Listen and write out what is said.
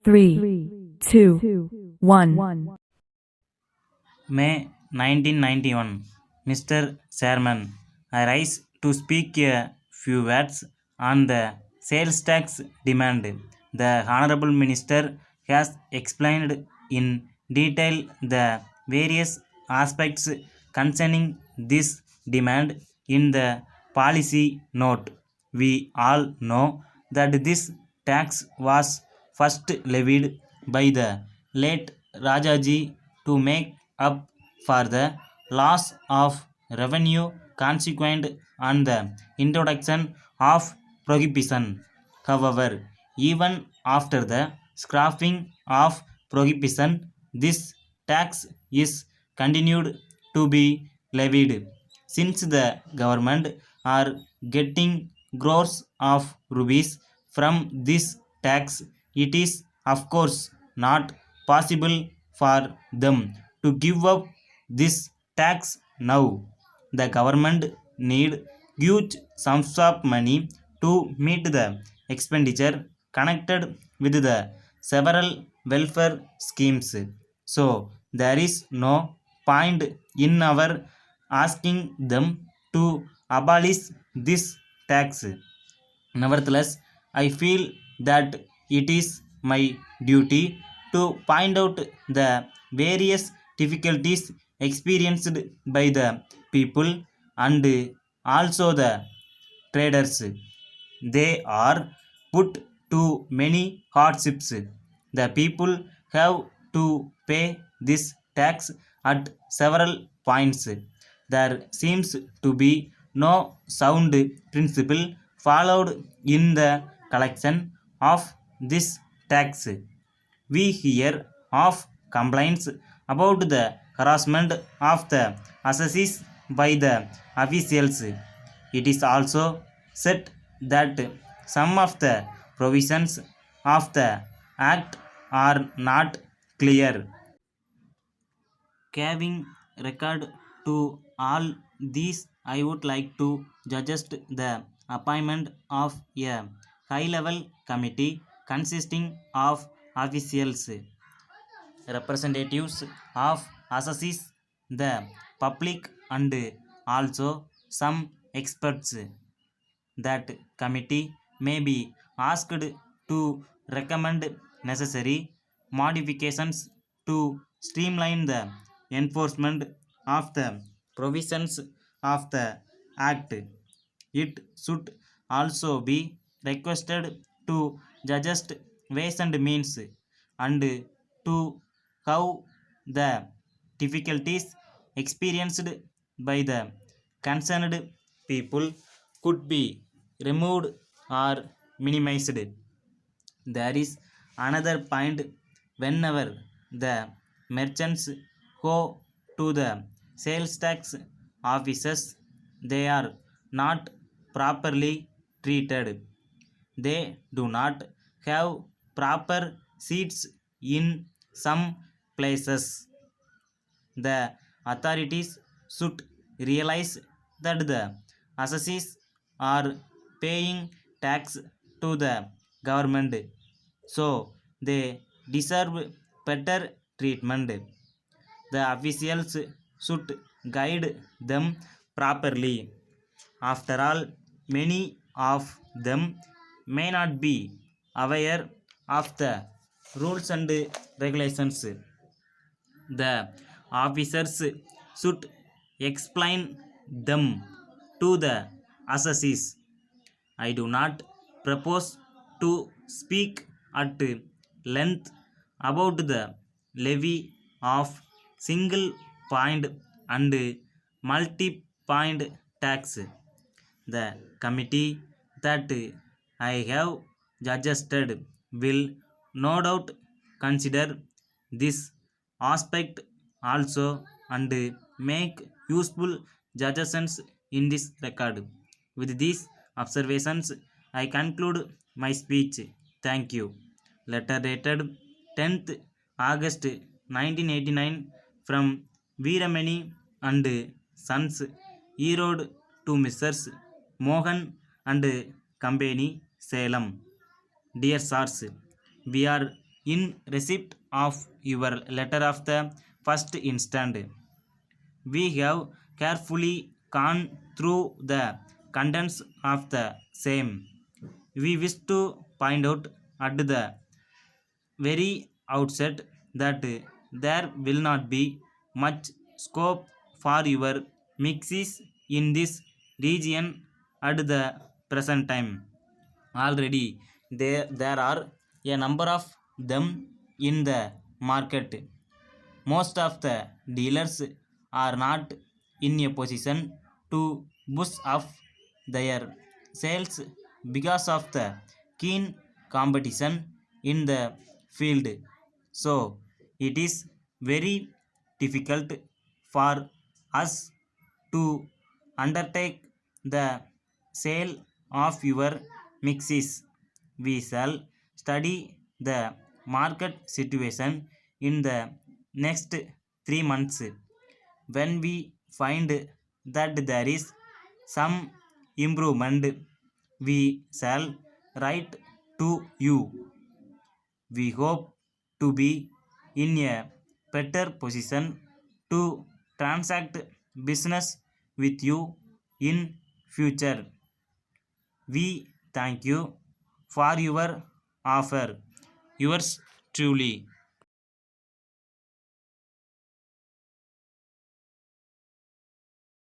3, 2, 1. May 1991. Mr. Chairman, I rise to speak a few words on the sales tax demand. The Honorable Minister has explained in detail the various aspects concerning this demand in the policy note. We all know that this tax was first levied by the late Rajaji to make up for the loss of revenue consequent on the introduction of prohibition. However, even after the scrapping of prohibition, this tax is continued to be levied. Since the government are getting crores of rupees from this tax, it is of course not possible for them to give up this tax now. The government need huge sums of money to meet the expenditure connected with the several welfare schemes. So there is no point in our asking them to abolish this tax. Nevertheless, I feel that it is my duty to point out the various difficulties experienced by the people and also the traders. They are put to many hardships. The people have to pay this tax at several points. There seems to be no sound principle followed in the collection of this tax. We hear of complaints about the harassment of the assessees by the officials. It is also said that some of the provisions of the act are not clear. Giving record to all these, I would like to suggest the appointment of a high-level committee consisting of officials, representatives of assessees, the public, and also some experts. That committee may be asked to recommend necessary modifications to streamline the enforcement of the provisions of the act. It should also be requested to suggest ways and means and to how the difficulties experienced by the concerned people could be removed or minimized. There is another point: whenever the merchants go to the sales tax offices, they are not properly treated. They do not have proper seats in some places. The authorities should realize that the assessees are paying tax to the government, so they deserve better treatment. The officials should guide them properly. After all, many of them may not be aware of the rules and regulations. The officers should explain them to the assessees. I do not propose to speak at length about the levy of single point and multi point tax. The committee that I have suggested will no doubt consider this aspect also and make useful suggestions in this record. With these observations, I conclude my speech. Thank you. Letter dated 10th August 1989 from Veeramani and Sons, Erode, to Messrs. Mohan and Company, Salem. Dear Sirs, we are in receipt of your letter of the first instant. We have carefully gone through the contents of the same. We wish to point out at the very outset that there will not be much scope for your mixes in this region at the present time. Already there are a number of them in the market. Most of the dealers are not in a position to boost up their sales because of the keen competition in the field. So it is very difficult for us to undertake the sale of your mixes. We shall study the market situation in the next 3 months. When we find that there is some improvement, we shall write to you. We hope to be in a better position to transact business with you in future. We thank you for your offer. Yours truly.